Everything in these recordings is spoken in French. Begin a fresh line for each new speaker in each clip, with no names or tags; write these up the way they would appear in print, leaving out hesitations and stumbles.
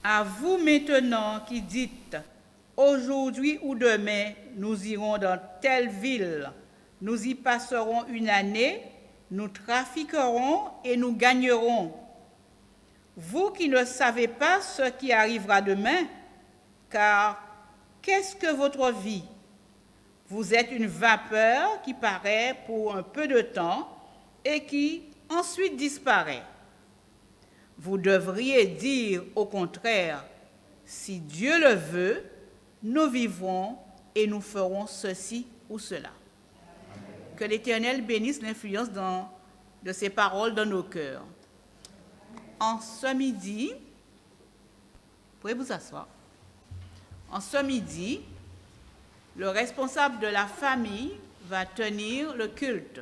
À vous maintenant qui dites, aujourd'hui ou demain, nous irons dans telle ville, nous y passerons une année, nous trafiquerons et nous gagnerons. Vous qui ne savez pas ce qui arrivera demain, car qu'est-ce que votre vie? Vous êtes une vapeur qui paraît pour un peu de temps et qui ensuite disparaît. Vous devriez dire au contraire, si Dieu le veut, nous vivrons et nous ferons ceci ou cela. Que l'Éternel bénisse l'influence de ces paroles dans nos cœurs. En ce midi, vous pouvez vous asseoir. En ce midi, le responsable de la famille va tenir le culte.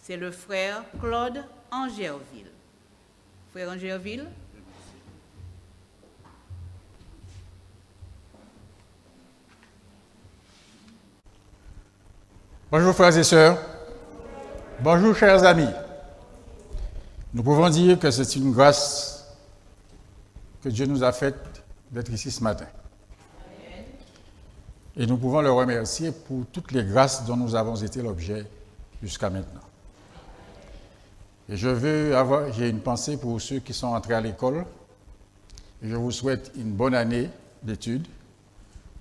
C'est le frère Claude Angerville. Frère Angerville.
Bonjour frères et sœurs. Bonjour chers amis. Nous pouvons dire que c'est une grâce que Dieu nous a faite d'être ici ce matin. Et nous pouvons le remercier pour toutes les grâces dont nous avons été l'objet jusqu'à maintenant. Et j'ai une pensée pour ceux qui sont entrés à l'école. Et je vous souhaite une bonne année d'études.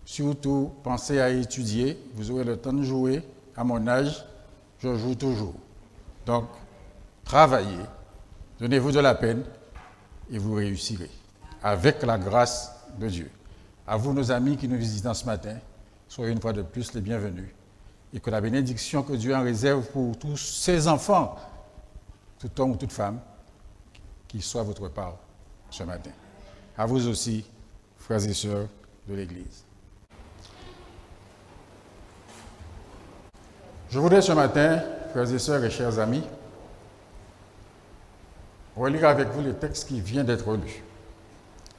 Surtout, pensez à étudier. Vous aurez le temps de jouer. À mon âge, je joue toujours. Donc, travaillez, donnez-vous de la peine et vous réussirez. Avec la grâce de Dieu. À vous, nos amis qui nous visitent ce matin, soyez une fois de plus les bienvenus. Et que la bénédiction que Dieu en réserve pour tous ses enfants, tout homme ou toute femme, qu'il soit votre part ce matin. À vous aussi, frères et sœurs de l'Église. Je voudrais ce matin, frères et sœurs et chers amis, relire avec vous les textes qui viennent d'être lus.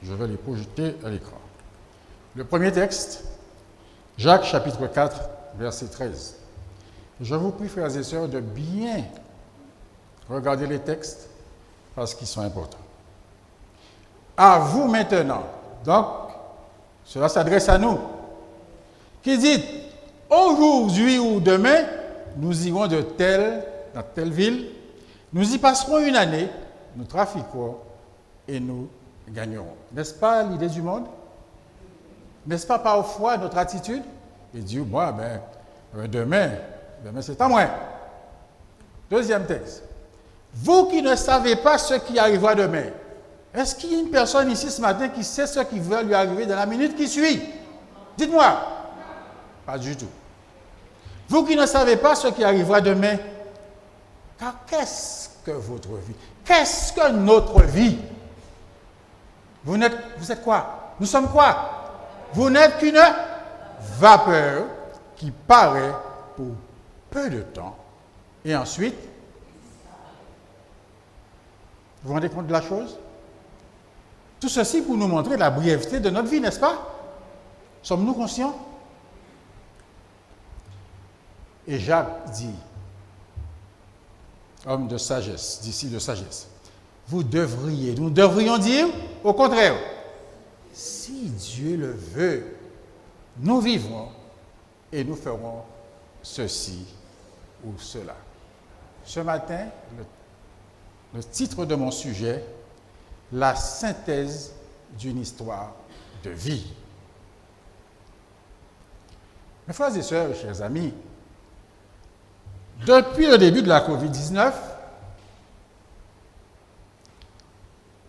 Je vais les projeter à l'écran. Le premier texte, Jacques chapitre 4, verset 13. Je vous prie, frères et sœurs, de bien regarder les textes parce qu'ils sont importants. À vous maintenant, donc, cela s'adresse à nous, qui dites, aujourd'hui ou demain, nous irons dans telle ville, nous y passerons une année, nous trafiquerons et nous gagnerons. N'est-ce pas l'idée du monde? N'est-ce pas parfois notre attitude? Et Dieu, moi, demain c'est à moi. Deuxième texte. Vous qui ne savez pas ce qui arrivera demain, est-ce qu'il y a une personne ici ce matin qui sait ce qui va lui arriver dans la minute qui suit? Dites-moi. Pas du tout. Vous qui ne savez pas ce qui arrivera demain, car qu'est-ce que votre vie? Qu'est-ce que notre vie? Vous êtes quoi? Nous sommes quoi? Vous n'êtes qu'une vapeur qui paraît pour peu de temps et ensuite, vous vous rendez compte de la chose? Tout ceci pour nous montrer la brièveté de notre vie, n'est-ce pas? Sommes-nous conscients? Et Jacques dit, homme de sagesse, disciple de sagesse, nous devrions dire au contraire, si Dieu le veut, nous vivrons et nous ferons ceci ou cela. Ce matin, le titre de mon sujet, la synthèse d'une histoire de vie. Mes frères et sœurs, chers amis, depuis le début de la COVID-19,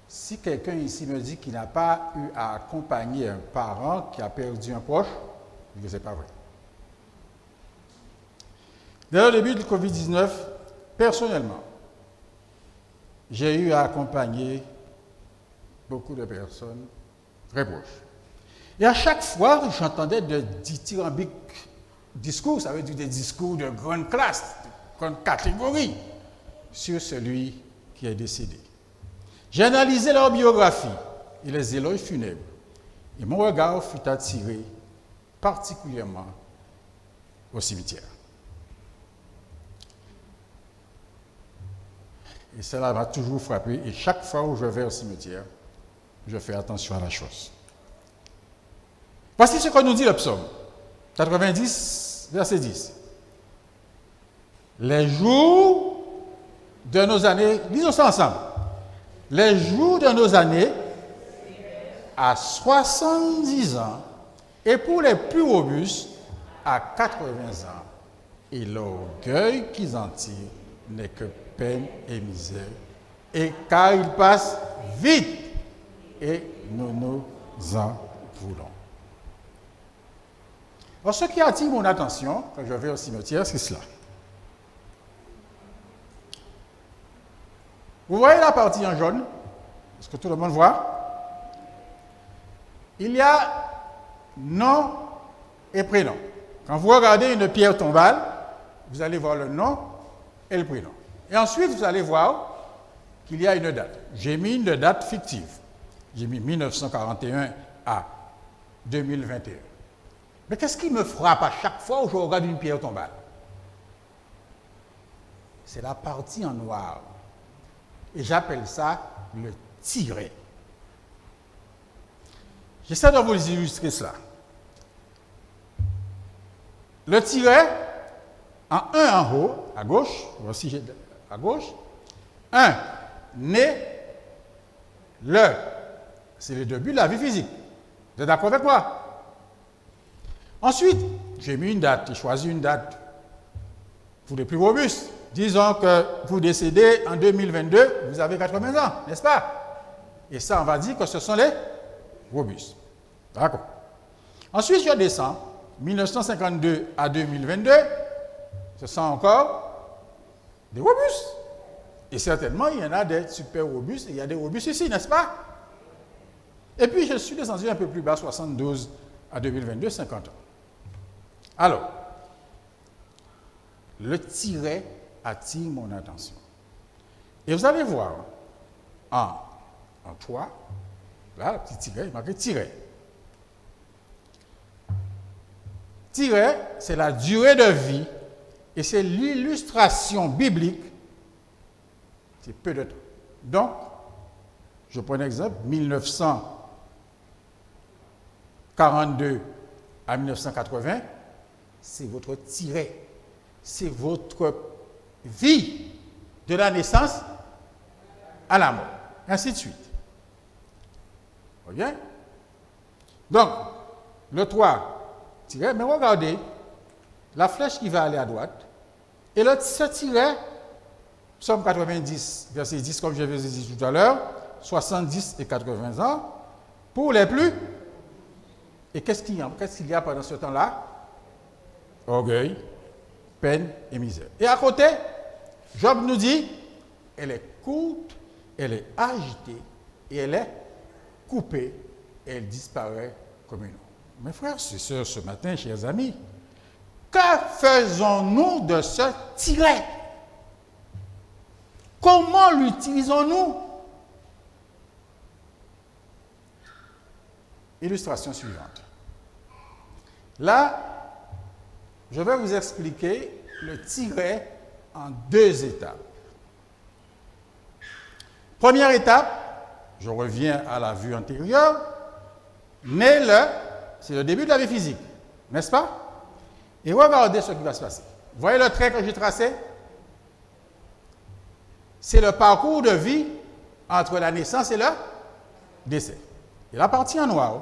si quelqu'un ici me dit qu'il n'a pas eu à accompagner un parent qui a perdu un proche, je dis que ce n'est pas vrai. Dès le début de la COVID-19, personnellement, j'ai eu à accompagner beaucoup de personnes très proches. Et à chaque fois, j'entendais de dithyrambiques discours, ça veut dire des discours de grande classe, de grande catégorie, sur celui qui est décédé. J'ai analysé leur biographie et les éloges funèbres, et mon regard fut attiré particulièrement au cimetière. Et cela m'a toujours frappé, et chaque fois où je vais au cimetière, je fais attention à la chose. Voici ce que nous dit le psaume 90, verset 10. Les jours de nos années, disons ça ensemble, les jours de nos années à 70 ans et pour les plus robustes à 80 ans. Et l'orgueil qu'ils en tirent n'est que peine et misère, et car il passe vite et nous nous en voulons. Alors, ce qui attire mon attention quand je vais au cimetière, c'est cela. Vous voyez la partie en jaune? Est-ce que tout le monde voit? Il y a nom et prénom. Quand vous regardez une pierre tombale, vous allez voir le nom et le prénom. Et ensuite, vous allez voir qu'il y a une date. J'ai mis une date fictive. J'ai mis 1941 à 2021. Mais qu'est-ce qui me frappe à chaque fois où je regarde une pierre tombale? C'est la partie en noir. Et j'appelle ça le tiret. J'essaie de vous illustrer cela. Le tiret, en un en haut, à gauche, voici à gauche, un, né, le. C'est le début de la vie physique. Vous êtes d'accord avec moi? Ensuite, j'ai mis une date, j'ai choisi une date pour les plus robustes. Disons que vous décédez en 2022, vous avez 80 ans, n'est-ce pas? Et ça, on va dire que ce sont les robustes. D'accord. Ensuite, je descends, 1952 à 2022, ce sont encore des robustes. Et certainement, il y en a des super robustes et il y a des robustes ici, n'est-ce pas? Et puis, je suis descendu un peu plus bas, 72 à 2022, 50 ans. Alors, le tiret attire mon attention. Et vous allez voir, en 3, là, le petit tiret, il marque tiret. Tiret, c'est la durée de vie et c'est l'illustration biblique. C'est peu de temps. Donc, je prends un exemple, 1942 à 1980, c'est votre tiret. C'est votre vie de la naissance à la mort. Ainsi de suite. Vous voyez? Donc, le 3, tiret, mais regardez, la flèche qui va aller à droite, et ce tiret, Psaume 90, verset 10, comme je vous ai dit tout à l'heure, 70 et 80 ans, pour les plus. Et qu'est-ce qu'il y a pendant ce temps-là? Orgueil, peine et misère. Et à côté, Job nous dit, elle est courte, elle est agitée, et elle est coupée, et elle disparaît comme une eau. Mes frères et sœurs, ce matin, chers amis, que faisons-nous de ce tiret? Comment l'utilisons-nous? Illustration suivante. Là, je vais vous expliquer le tiret en 2 étapes. Première étape, je reviens à la vue antérieure, mais c'est le début de la vie physique, n'est-ce pas? Et regardez ce qui va se passer. Vous voyez le trait que j'ai tracé? C'est le parcours de vie entre la naissance et le décès. Et la partie en noir,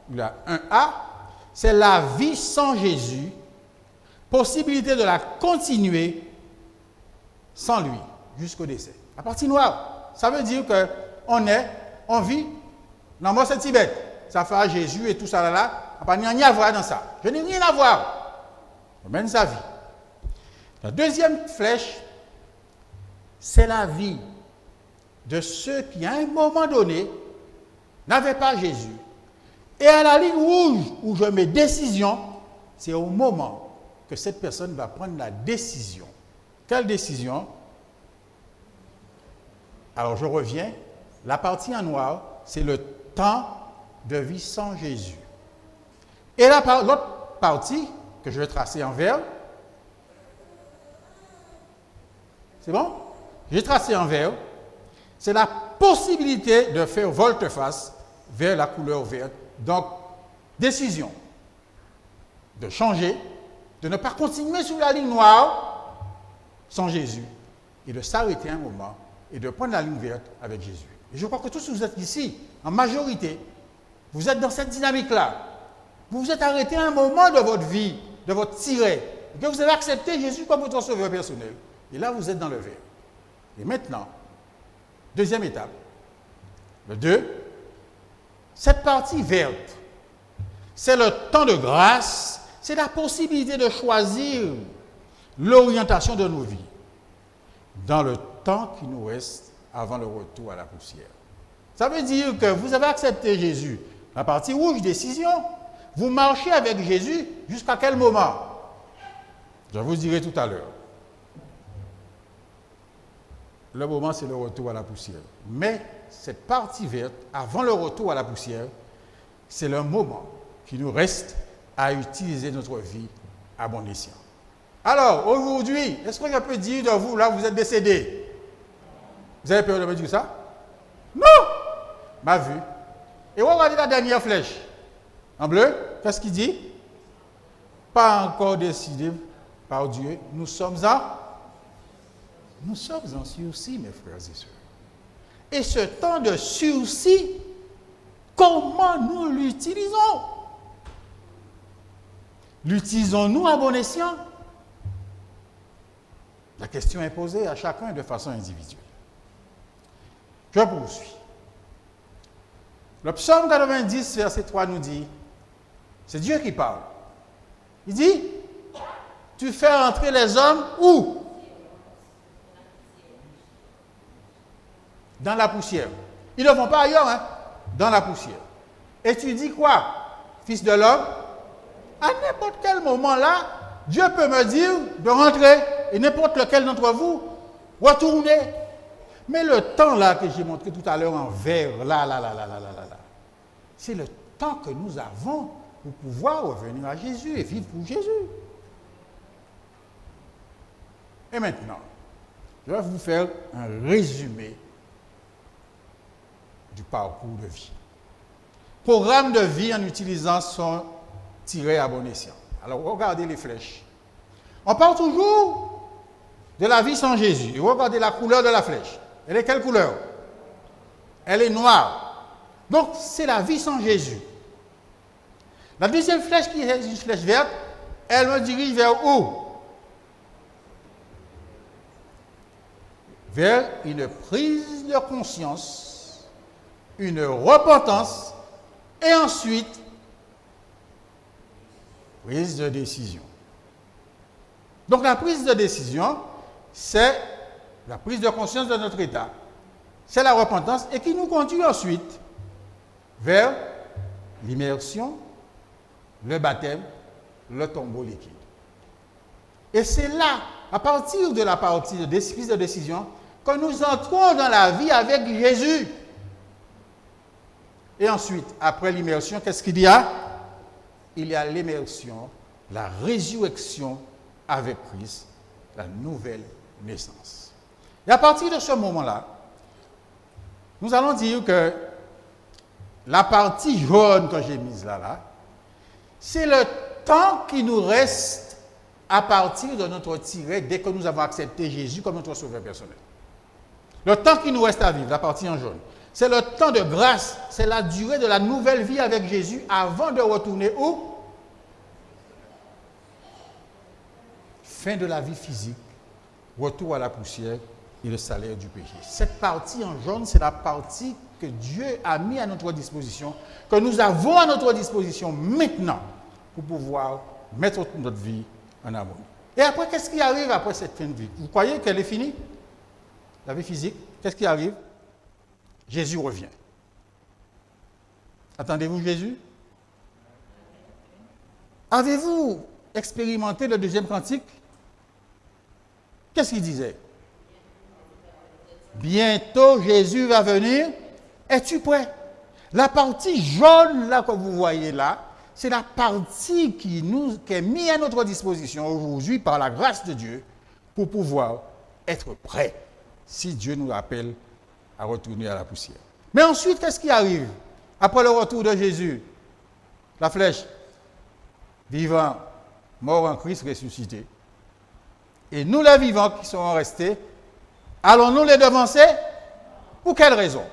il y a un A, c'est la vie sans Jésus, possibilité de la continuer sans lui, jusqu'au décès. La partie noire, ça veut dire qu'on vit dans mon Tibet. Ça fait Jésus et tout ça là, on n'a rien à voir dans ça. Je n'ai rien à voir. On mène sa vie. La deuxième flèche, c'est la vie de ceux qui, à un moment donné, n'avaient pas Jésus. Et à la ligne rouge où je mets décision, c'est au moment que cette personne va prendre la décision. Quelle décision? Alors je reviens. La partie en noir, c'est le temps de vie sans Jésus. Et l'autre partie que je vais tracer en vert, c'est bon? J'ai tracé en vert, c'est la possibilité de faire volte-face vers la couleur verte. Donc, décision de changer, de ne pas continuer sur la ligne noire sans Jésus et de s'arrêter un moment et de prendre la ligne verte avec Jésus. Et je crois que tous vous êtes ici, en majorité, vous êtes dans cette dynamique-là. Vous vous êtes arrêté à un moment de votre vie, de votre tirée, et que vous avez accepté Jésus comme votre sauveur personnel. Et là, vous êtes dans le vert. Et maintenant, deuxième étape, le 2, cette partie verte, c'est le temps de grâce, c'est la possibilité de choisir l'orientation de nos vies dans le temps qui nous reste avant le retour à la poussière. Ça veut dire que vous avez accepté Jésus. La partie rouge, décision. Vous marchez avec Jésus jusqu'à quel moment? Je vous dirai tout à l'heure. Le moment, c'est le retour à la poussière. Mais cette partie verte, avant le retour à la poussière, c'est le moment qui nous reste à utiliser notre vie à bon escient. Alors, aujourd'hui, est-ce que je peux dire de vous, là, vous êtes décédé? Vous avez peur de me dire ça? Non! Ma vue. Et regardez la dernière flèche. En bleu, qu'est-ce qu'il dit? Pas encore décidé par Dieu. Nous sommes en sursis, mes frères et sœurs. Et ce temps de sursis, comment nous l'utilisons? L'utilisons-nous à bon escient? La question est posée à chacun de façon individuelle. Je poursuis. Le psaume 90, verset 3 nous dit, c'est Dieu qui parle. Il dit, tu fais entrer les hommes où? Dans la poussière. Ils ne vont pas ailleurs, hein? Dans la poussière. Et tu dis quoi, fils de l'homme? À n'importe quel moment là, Dieu peut me dire de rentrer, et n'importe lequel d'entre vous, retournez. Mais le temps là que j'ai montré tout à l'heure en vert, là, c'est le temps que nous avons pour pouvoir revenir à Jésus et vivre pour Jésus. Et maintenant, je vais vous faire un résumé du parcours de vie. Programme de vie en utilisant son tiret à bon escient. Alors, regardez les flèches. On part toujours de la vie sans Jésus. Et regardez la couleur de la flèche. Elle est quelle couleur? Elle est noire. Donc, c'est la vie sans Jésus. La deuxième flèche, qui est une flèche verte, elle me dirige vers où? Vers une prise de conscience, une repentance, et ensuite, prise de décision. Donc, la prise de décision, c'est la prise de conscience de notre état. C'est la repentance et qui nous conduit ensuite vers l'immersion, le baptême, le tombeau liquide. Et c'est là, à partir de la partie de prise de décision, que nous entrons dans la vie avec Jésus. Et ensuite, après l'immersion, qu'est-ce qu'il y a? Il y a l'immersion, la résurrection avec Christ, la nouvelle naissance. Et à partir de ce moment-là, nous allons dire que la partie jaune que j'ai mise là, c'est le temps qui nous reste à partir de notre tirée dès que nous avons accepté Jésus comme notre sauveur personnel. Le temps qui nous reste à vivre, la partie en jaune, c'est le temps de grâce, c'est la durée de la nouvelle vie avec Jésus avant de retourner où? Fin de la vie physique, retour à la poussière et le salaire du péché. Cette partie en jaune, c'est la partie que Dieu a mis à notre disposition, que nous avons à notre disposition maintenant pour pouvoir mettre notre vie en harmonie. Et après, qu'est-ce qui arrive après cette fin de vie? Vous croyez qu'elle est finie? La vie physique, qu'est-ce qui arrive? Jésus revient. Attendez-vous Jésus? Avez-vous expérimenté le deuxième cantique? Qu'est-ce qu'il disait? Bientôt Jésus va venir. Es-tu prêt? La partie jaune là que vous voyez là, c'est la partie qui est mise à notre disposition aujourd'hui par la grâce de Dieu pour pouvoir être prêt si Dieu nous appelle à retourner à la poussière. Mais ensuite, qu'est-ce qui arrive?
après le retour de Jésus, la flèche, vivant, mort en Christ, ressuscité. Et nous les vivants qui serons restés, allons-nous les devancer? Pour quelle raison?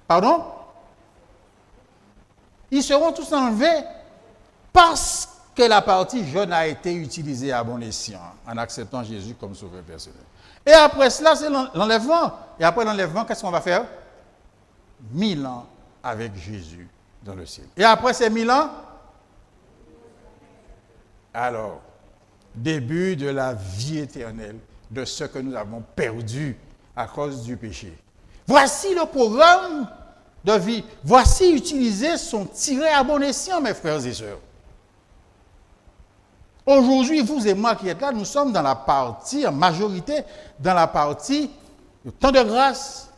Pardon? Ils seront tous enlevés parce que la partie jaune a été utilisée à bon escient en acceptant Jésus comme sauveur personnel. Et après cela, c'est l'enlèvement. Et après l'enlèvement, qu'est-ce qu'on va faire? 1000 ans avec Jésus dans le ciel. Et après ces 1000 ans, alors, début de la vie éternelle, de ce que nous avons perdu à cause du péché. Voici le programme de vie. Voici utiliser son tiré à bon escient, mes frères et sœurs. Aujourd'hui, vous et moi qui êtes là, nous sommes dans la partie, en majorité, dans la partie du temps de grâce.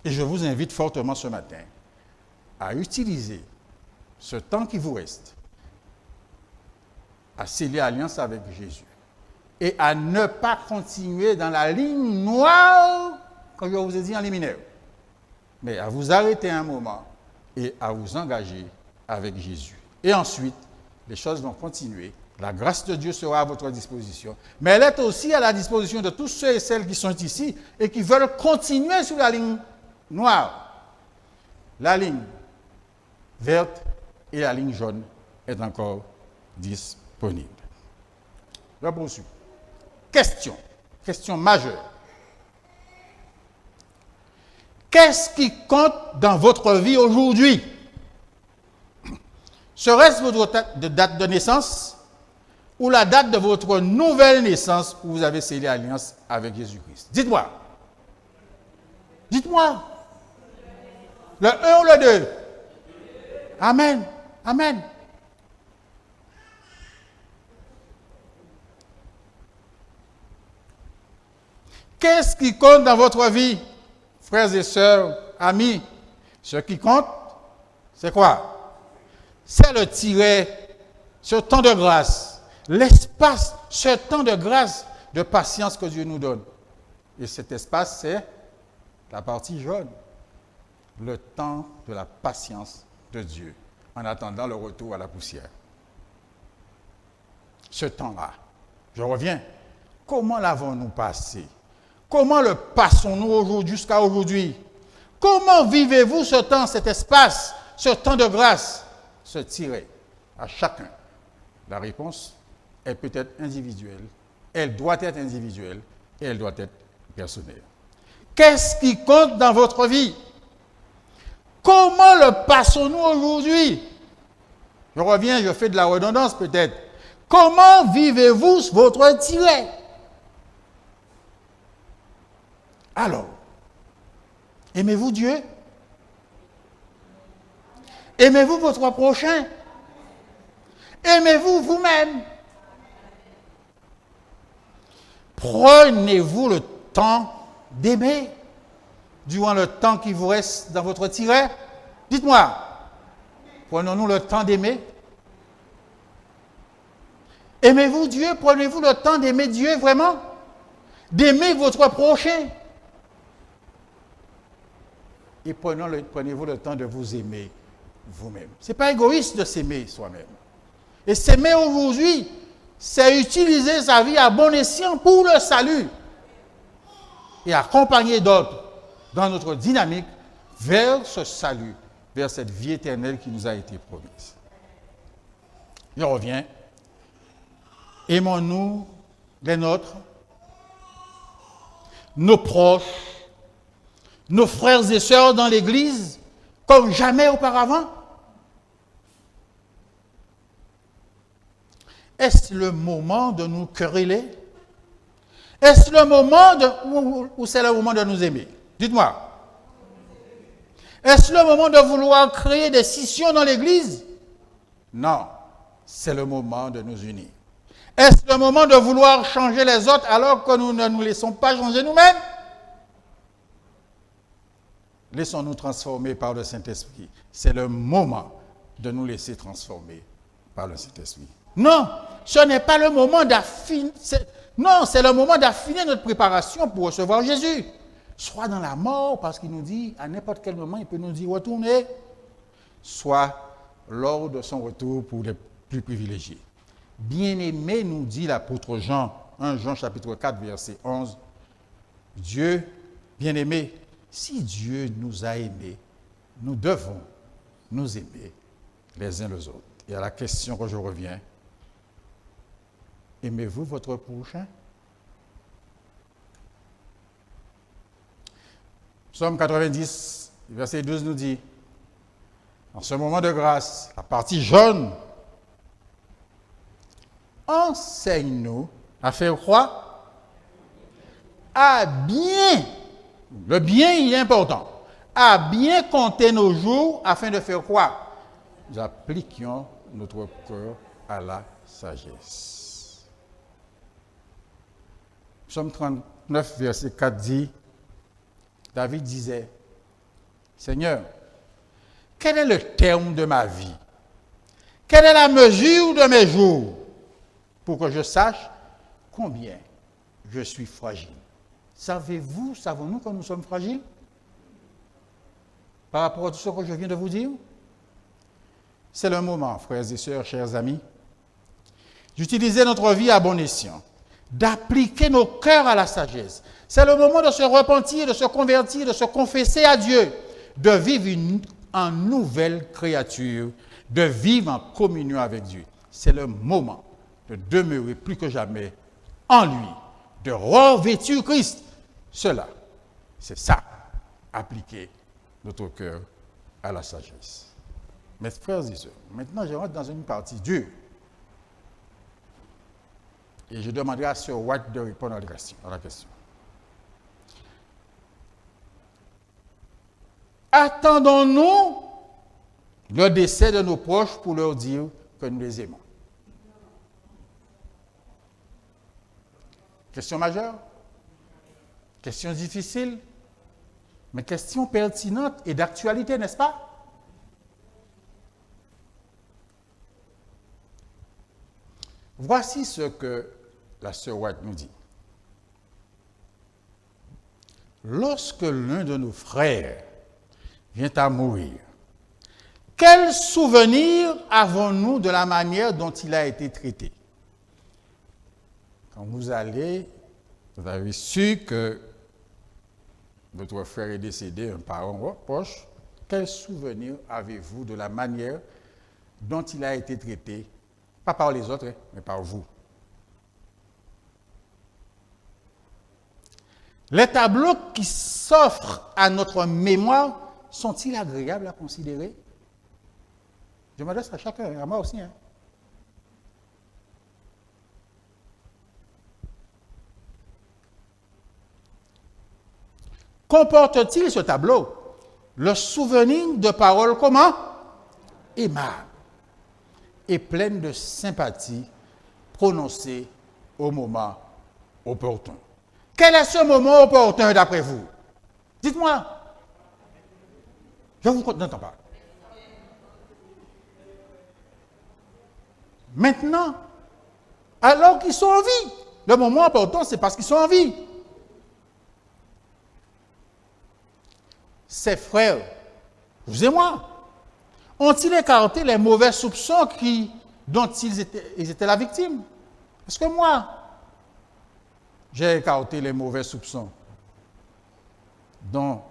Et je vous invite fortement ce matin à utiliser ce temps qui vous reste, à sceller alliance avec Jésus et à ne pas continuer dans la ligne noire, comme je vous ai dit en liminaire, mais à vous arrêter un moment et à vous engager avec Jésus. Et ensuite, les choses vont continuer. La grâce de Dieu sera à votre disposition, mais elle est aussi à la disposition de tous ceux et celles qui sont ici et qui veulent continuer sur la ligne noire. La ligne verte et la ligne jaune est encore disponible. Je poursuis. Question majeure. Qu'est-ce qui compte dans votre vie aujourd'hui? Serait-ce votre date de naissance ou la date de votre nouvelle naissance où vous avez scellé alliance avec Jésus-Christ? Dites-moi. Dites-moi. Le 1 ou le 2? Amen. Amen. Qu'est-ce qui compte dans votre vie, frères et sœurs, amis? Ce qui compte, c'est quoi? C'est le tiret, ce temps de grâce, l'espace, ce temps de grâce, de patience que Dieu nous donne. Et cet espace, c'est la partie jaune. Le temps de la patience de Dieu, en attendant le retour à la poussière. Ce temps-là, je reviens. Comment l'avons-nous passé? Comment le passons-nous aujourd'hui, jusqu'à aujourd'hui? Comment vivez-vous ce temps, cet espace, ce temps de grâce? Se tirer à chacun. La réponse, elle peut être individuelle, elle doit être individuelle et elle doit être personnelle. Qu'est-ce qui compte dans votre vie? Comment le passons-nous aujourd'hui? Je reviens, je fais de la redondance peut-être. Comment vivez-vous votre tiret? Alors, aimez-vous Dieu? Aimez-vous votre prochain? Aimez-vous vous-même? Prenez-vous le temps d'aimer durant le temps qui vous reste dans votre tiret? Dites-moi, prenons-nous le temps d'aimer? Aimez-vous Dieu? Prenez-vous le temps d'aimer Dieu vraiment? D'aimer votre prochain? Et prenez-vous le temps de vous aimer vous-même. Ce n'est pas égoïste de s'aimer soi-même. Et s'aimer aujourd'hui, c'est utiliser sa vie à bon escient pour le salut et accompagner d'autres dans notre dynamique vers ce salut, vers cette vie éternelle qui nous a été promise. Je reviens. Aimons-nous les nôtres, nos proches, nos frères et sœurs dans l'Église comme jamais auparavant? Est-ce le moment de nous quereller? Est-ce le moment ou c'est le moment de nous aimer? Dites-moi. Est-ce le moment de vouloir créer des scissions dans l'Église? Non, c'est le moment de nous unir. Est-ce le moment de vouloir changer les autres alors que nous ne nous laissons pas changer nous-mêmes? Laissons-nous transformer par le Saint-Esprit. C'est le moment de nous laisser transformer par le Saint-Esprit. Non, ce n'est pas le moment d'affiner. Non, c'est le moment d'affiner notre préparation pour recevoir Jésus. soit dans la mort, parce qu'il nous dit, à n'importe quel moment, il peut nous dire retournez, soit lors de son retour pour les plus privilégiés. Bien-aimé, nous dit l'apôtre Jean, 1 Jean chapitre 4, verset 11, Dieu, bien-aimé, si Dieu nous a aimés, nous devons nous aimer les uns les autres. Et à la question que je reviens, aimez-vous votre prochain? Psaume 90, verset 12 nous dit, en ce moment de grâce, la partie jaune, enseigne-nous à faire quoi? À bien, le bien il est important, à bien compter nos jours afin de faire quoi? Nous appliquions notre cœur à la sagesse. Psaume 39, verset 4 dit, David disait, Seigneur, quel est le terme de ma vie? Quelle est la mesure de mes jours? Pour que je sache combien je suis fragile. Savez-vous, savons-nous que nous sommes fragiles? Par rapport à tout ce que je viens de vous dire? C'est le moment, frères et sœurs, chers amis, d'utiliser notre vie à bon escient, d'appliquer nos cœurs à la sagesse. C'est le moment de se repentir, de se convertir, de se confesser à Dieu, de vivre en nouvelle créature, de vivre en communion avec Dieu. C'est le moment de demeurer plus que jamais en lui, de revêtir Christ. Cela, c'est ça, appliquer notre cœur à la sagesse. Mes frères et sœurs, maintenant je rentre dans une partie dure. Et je demanderai à Sir White de répondre à la question. Attendons-nous le décès de nos proches pour leur dire que nous les aimons? Question majeure, question difficile, mais question pertinente et d'actualité, n'est-ce pas? Voici ce que la sœur White nous dit. Lorsque l'un de nos frères vient à mourir, quel souvenir avons-nous de la manière dont il a été traité? Quand vous allez, vous avez su que votre frère est décédé, un parent proche, quel souvenir avez-vous de la manière dont il a été traité? Pas par les autres, mais par vous. Les tableaux qui s'offrent à notre mémoire sont-ils agréables à considérer? Je m'adresse à chacun, à moi aussi. Comporte-t-il ce tableau le souvenir de paroles comment? Aimables et pleines de sympathie prononcées au moment opportun. Quel est ce moment opportun d'après vous? Dites-moi. Je vous n'entends pas. Maintenant, alors qu'ils sont en vie. Le moment opportun, c'est parce qu'ils sont en vie. Ces frères, vous et moi, ont-ils écarté les mauvais soupçons dont ils étaient la victime? Est-ce que moi, j'ai écarté les mauvais soupçons dont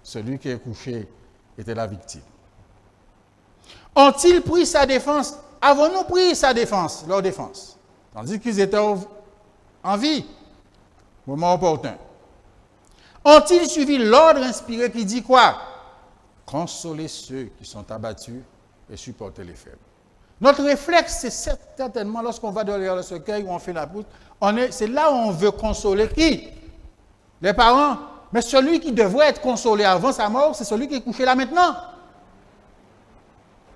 celui qui est couché était la victime? Ont-ils pris sa défense? Avons-nous pris sa défense, leur défense? Tandis qu'ils étaient en vie, moment opportun. Ont-ils suivi l'ordre inspiré qui dit quoi? Consoler ceux qui sont abattus et supporter les faibles. Notre réflexe, c'est certainement lorsqu'on va derrière le cercueil ou on fait la poutre, c'est là où on veut consoler qui? Les parents. Mais celui qui devrait être consolé avant sa mort, c'est celui qui est couché là maintenant.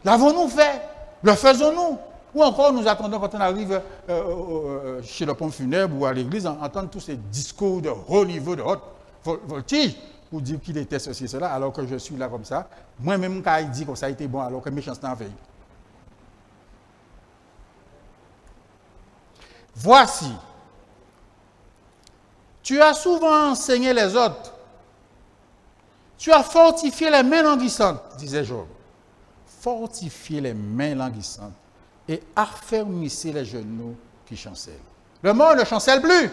L'avons-nous fait? Le faisons-nous? Ou encore nous attendons quand on arrive chez le pont funèbre ou à l'église, entendre tous ces discours de haut niveau, de haute voltige, pour dire qu'il était ceci, cela, alors que je suis là comme ça. Moi-même, quand il dit que ça a été bon, alors que méchanceté en veille. Voici, tu as souvent enseigné les autres, Tu as fortifié les mains languissantes, disait Job. Fortifiez les mains languissantes et affermissez les genoux qui chancellent. Le monde ne chancelle plus,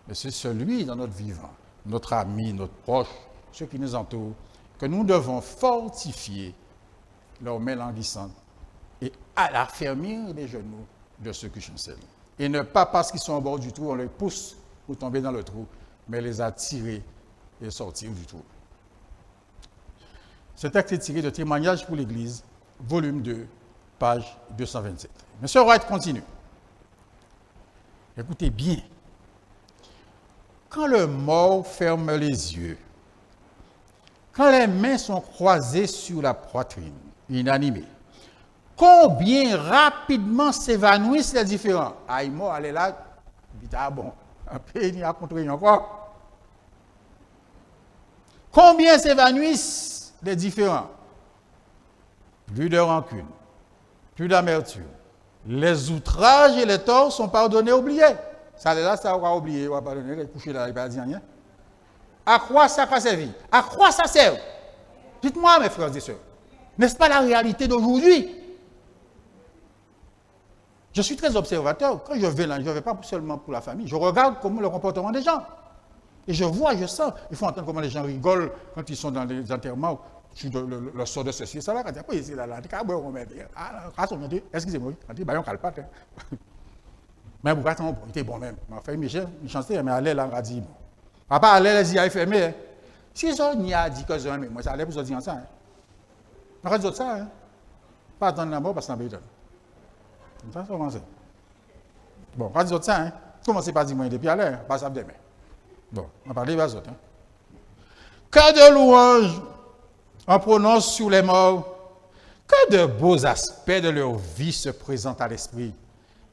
mais c'est celui dans notre vivant, notre ami, notre proche, ceux qui nous entourent, que nous devons fortifier leurs mains languissantes et affermir les genoux de ceux qui chancellent. Et ne pas parce qu'ils sont au bord du trou, on les pousse pour tomber dans le trou, mais les attirer et sortir du trou. Ce texte est tiré de Témoignages pour l'Église, volume 2, page 227. M. Wright continue. Écoutez bien. Quand le mort ferme les yeux, quand les mains sont croisées sur la poitrine, inanimées, combien rapidement s'évanouissent les différents. Ah, il mort, allez là, vite, ah bon, un peu, il y a contre encore. Combien s'évanouissent les différents? Plus de rancune, plus d'amertume. Les outrages et les torts sont pardonnés, oubliés. Ça, là, ça va oublier, on va pardonner, les coucher là, il va dire rien. À quoi ça a servi? À quoi ça sert? Dites-moi, mes frères et sœurs, n'est-ce pas la réalité d'aujourd'hui? Je suis très observateur. Quand je vais là, je ne vais pas seulement pour la famille. Je regarde comment le comportement des gens. Et je vois, je sens. Il faut entendre comment les gens rigolent quand ils sont dans les enterrements. Le sort de ceci, ça va. Quand il y a là, excusez-moi, quand il y a un calpate. Mais vous attendez, il était bon même. Ma famille, je chantais, mais allez là, on a dit, bon. Papa, allez, les yeux fermés. Si ça, il y a dit que je moi, ça allait pour se dire ça. On va dire ça, hein. Pas attendre la mort parce que c'est un ça commence. Bon, on va dire ça, hein. Commencez par dire moi depuis à l'heure, pas ça demain. Bon, on va parler aux autres. Hein. Que de louanges on prononce sur les morts, que de beaux aspects de leur vie se présentent à l'esprit.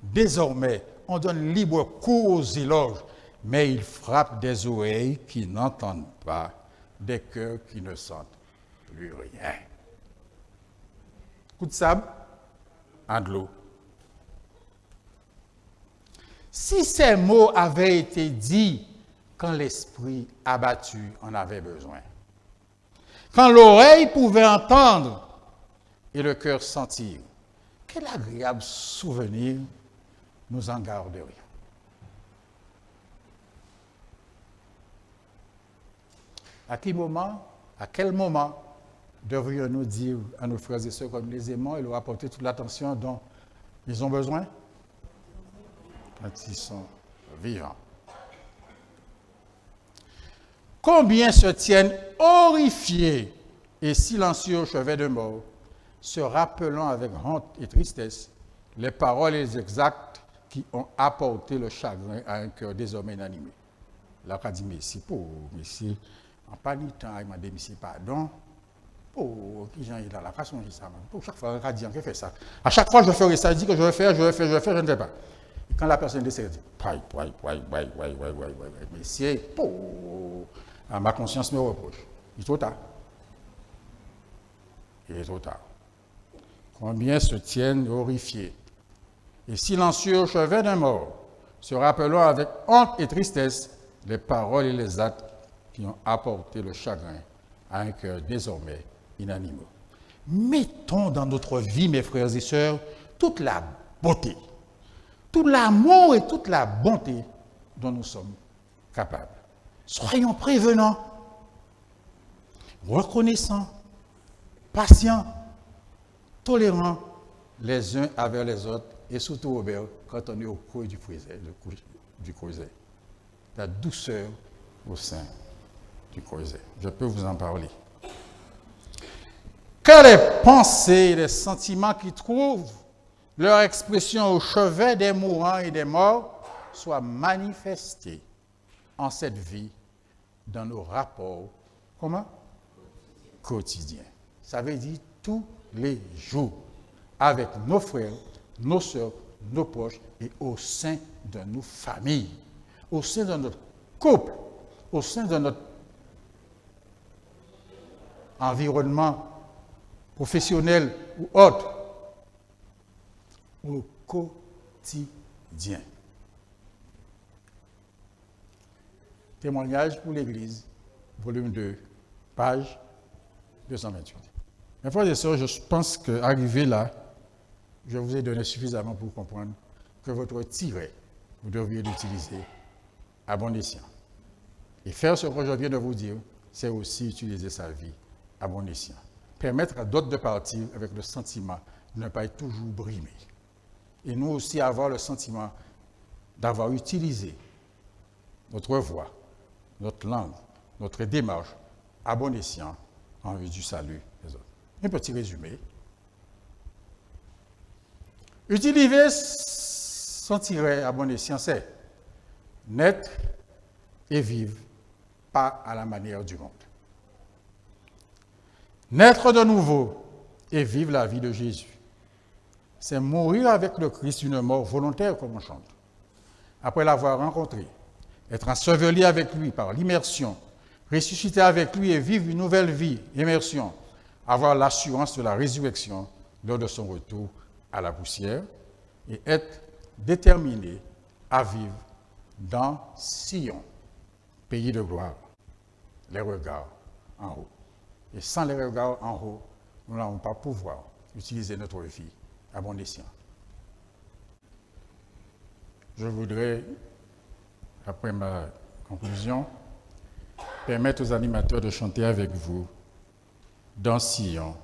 Désormais, on donne libre cours aux éloges, mais ils frappent des oreilles qui n'entendent pas, des cœurs qui ne sentent plus rien. Coup de sable, en de l'eau. Si ces mots avaient été dits quand l'esprit abattu en avait besoin, quand l'oreille pouvait entendre et le cœur sentir, quel agréable souvenir nous en garderions. À quel moment devrions-nous dire à nos frères et sœurs comme les aimants et leur apporter toute l'attention dont ils ont besoin? Quand ils sont vivants. Combien se tiennent horrifiés et silencieux au chevet de mort, se rappelant avec honte et tristesse les paroles et les actes qui ont apporté le chagrin à un cœur désormais inanimé. Là, on a dit, mais si pour, mais si, en paniquant, il m'a dit, mais si pardon, pour qui j'en ai là, la façon de ça, pour chaque fois, on a dit, on fait ça. À chaque fois, je ferai ça, il dit que je vais faire, je ne fais pas. Et quand la personne décide, elle dit, mais c'est pour. Ma conscience me reproche. Il est trop tard. Il est trop tard. Combien se tiennent horrifiés et silencieux au chevet d'un mort, se rappelant avec honte et tristesse les paroles et les actes qui ont apporté le chagrin à un cœur désormais inanimé. Mettons dans notre vie, mes frères et sœurs, toute la beauté, tout l'amour et toute la bonté dont nous sommes capables. Soyons prévenants, reconnaissants, patients, tolérants les uns avec les autres et surtout, Robert, quand on est au creux du creuset. La douceur au sein du creuset. Je peux vous en parler. Que les pensées et les sentiments qui trouvent leur expression au chevet des mourants et des morts soient manifestés en cette vie dans nos rapports, comment? Quotidiens. Ça veut dire tous les jours, avec nos frères, nos sœurs, nos proches et au sein de nos familles, au sein de notre couple, au sein de notre environnement professionnel ou autre, au quotidien. Témoignage pour l'Église, volume 2,
page 228. Mes frères et sœurs, je pense qu'arrivé là, je vous ai donné suffisamment pour comprendre que votre tiret, vous devriez l'utiliser à bon escient. Et faire ce que je viens de vous dire, c'est aussi utiliser sa vie à bon escient. Permettre à d'autres de partir avec le sentiment de ne pas être toujours brimé. Et nous aussi avoir le sentiment d'avoir utilisé notre voix, notre langue, notre démarche à bon escient en vue du salut des autres. Un petit résumé. Utiliser son tiret à bon escient, c'est naître et vivre pas à la manière du monde. Naître de nouveau et vivre la vie de Jésus. C'est mourir avec le Christ une mort volontaire, comme on chante. Après l'avoir rencontré, être enseveli avec lui par l'immersion, ressusciter avec lui et vivre une nouvelle vie, immersion, avoir l'assurance de la résurrection lors de son retour à la poussière et être déterminé à vivre dans Sion, pays de gloire, les regards en haut. Et sans les regards en haut, nous n'allons pas pouvoir utiliser notre vie à bon escient. Je voudrais, après ma conclusion, permettre aux animateurs de chanter avec vous dans Sion,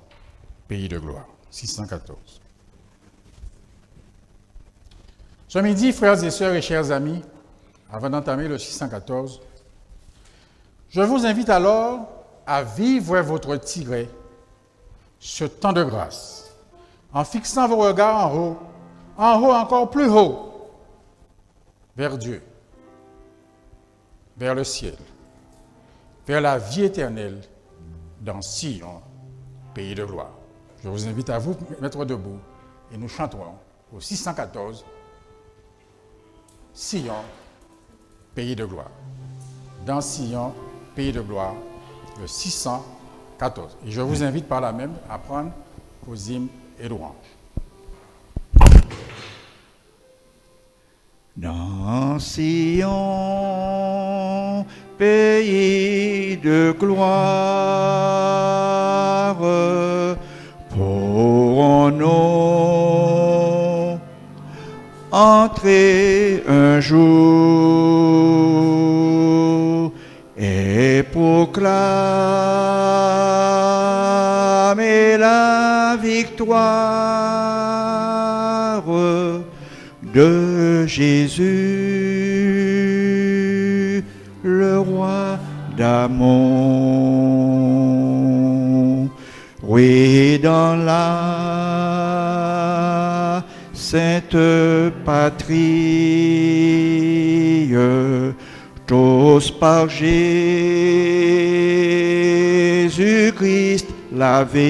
pays de gloire, 614. Ce midi, frères et sœurs et chers amis, avant d'entamer le 614, je vous invite alors à vivre votre tiret, ce temps de grâce, en fixant vos regards en haut encore plus haut, vers Dieu, vers le ciel, vers la vie éternelle dans Sion, pays de gloire. Je vous invite à vous mettre debout et nous chanterons au 614, Sion, pays de gloire. Dans Sion, pays de gloire, le 614. Et je vous invite par là même à prendre vos hymnes et louanges.
Dans Sion, pays de gloire, pourrons-nous entrer un jour et proclamer la victoire de Jésus, le roi d'amour. Oui, dans la sainte patrie, tous par Jésus-Christ lavé,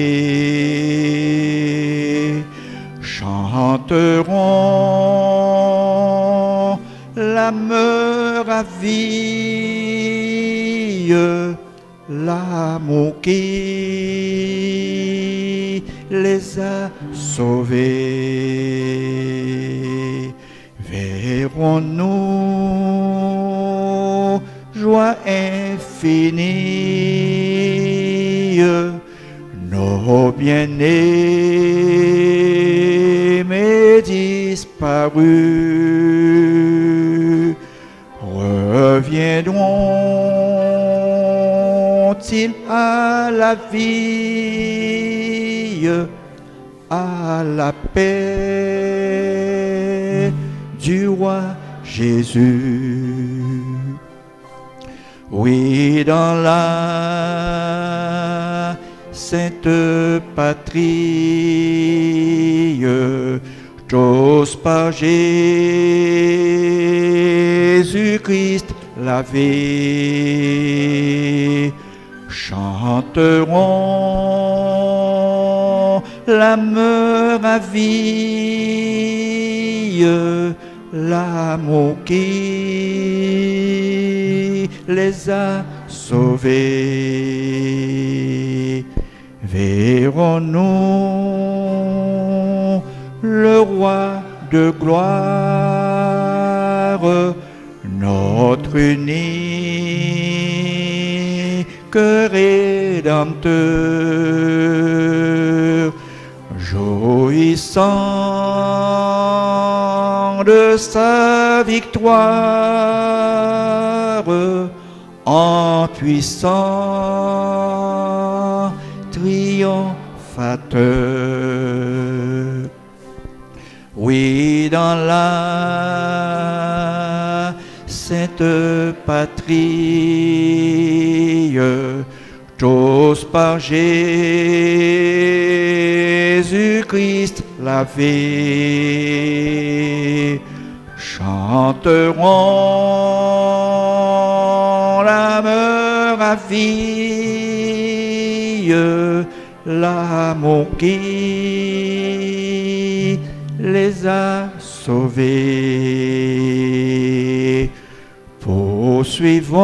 chanteront l'âme ravie, l'amour qui les a sauvés. Verrons-nous joie infinie, nos bien-aimés disparus, reviendront-ils à la vie, à la paix du roi Jésus? Oui, dans la sainte patrie, tous par Jésus-Christ lavé, chanteront l'âme ravie, l'amour qui les a sauvés. Verrons-nous le roi de gloire, notre unique que Rédempteur, jouissant de sa victoire, en puissant triomphateur. Oui, dans la sainte patrie, tous par Jésus-Christ lavé, chanteront l'âme ravie, l'amour qui les a sauvés. Poursuivons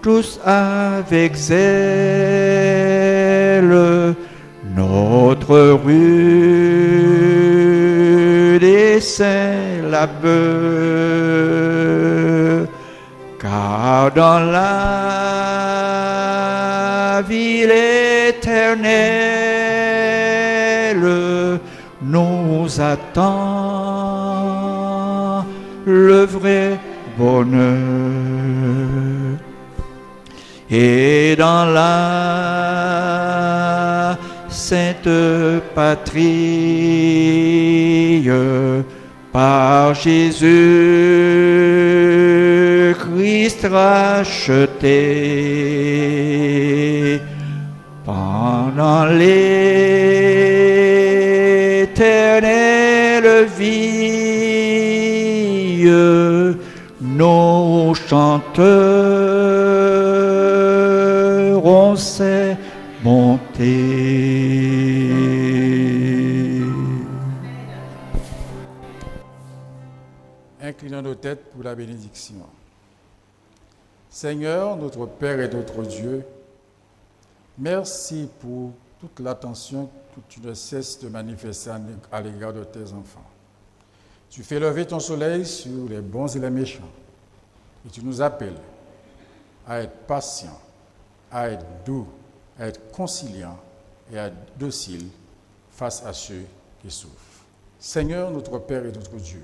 tous avec zèle notre rue des saints labeurs, car dans la ville éternelle nous attend le vrai bonheur. Et dans la sainte patrie, par Jésus-Christ racheté, pendant l'éternelle vie, nos chanteurs ses bontés.
Inclinons nos têtes pour la bénédiction. Seigneur, notre Père et notre Dieu, merci pour toute l'attention que tu ne cesses de manifester à l'égard de tes enfants. Tu fais lever ton soleil sur les bons et les méchants. Et tu nous appelles à être patients, à être doux, à être conciliants et à être dociles face à ceux qui souffrent. Seigneur, notre Père et notre Dieu,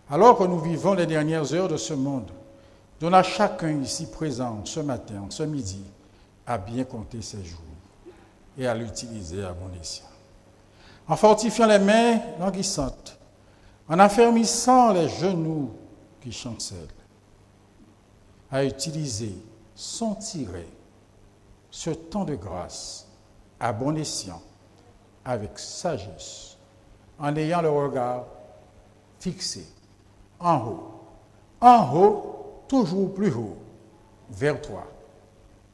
alors que nous vivons les dernières heures de ce monde, donne à chacun ici présent, ce matin, ce midi, à bien compter ses jours et à l'utiliser à bon escient. En fortifiant les mains languissantes, en affermissant les genoux qui chancellent, à utiliser sans tirer ce temps de grâce à bon escient, avec sagesse, en ayant le regard fixé en haut, toujours plus haut, vers toi,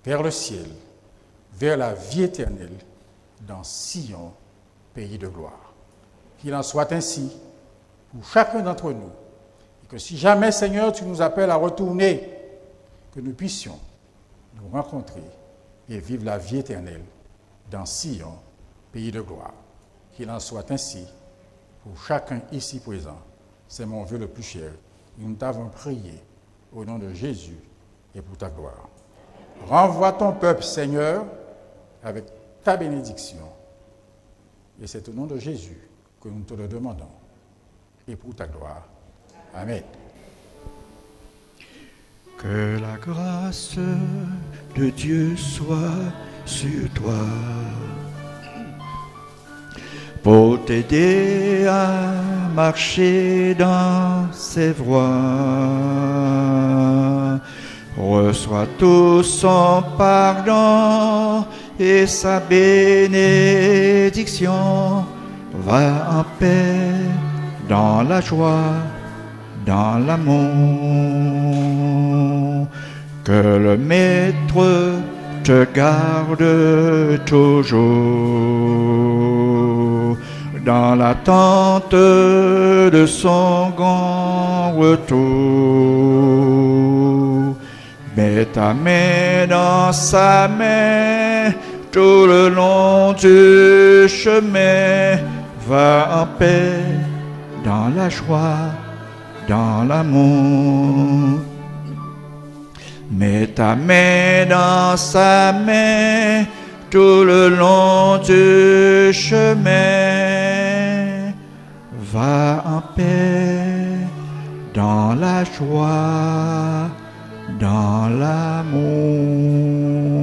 vers le ciel, vers la vie éternelle, dans Sion, pays de gloire. Qu'il en soit ainsi pour chacun d'entre nous, et que si jamais, Seigneur, tu nous appelles à retourner, que nous puissions nous rencontrer et vivre la vie éternelle dans Sion, pays de gloire. Qu'il en soit ainsi pour chacun ici présent. C'est mon vœu le plus cher. Nous t'avons prié au nom de Jésus et pour ta gloire. Renvoie ton peuple, Seigneur, avec ta bénédiction. Et c'est au nom de Jésus que nous te le demandons et pour ta gloire. Amen.
Que la grâce de Dieu soit sur toi pour t'aider à marcher dans ses voies. Reçois tout son pardon et sa bénédiction. Va en paix dans la joie, dans l'amour. Que le Maître te garde toujours dans l'attente de son grand retour. Mets ta main dans sa main tout le long du chemin. Va en paix dans la joie, dans l'amour. Mets ta main dans sa main tout le long du chemin. Va en paix dans la joie, dans l'amour.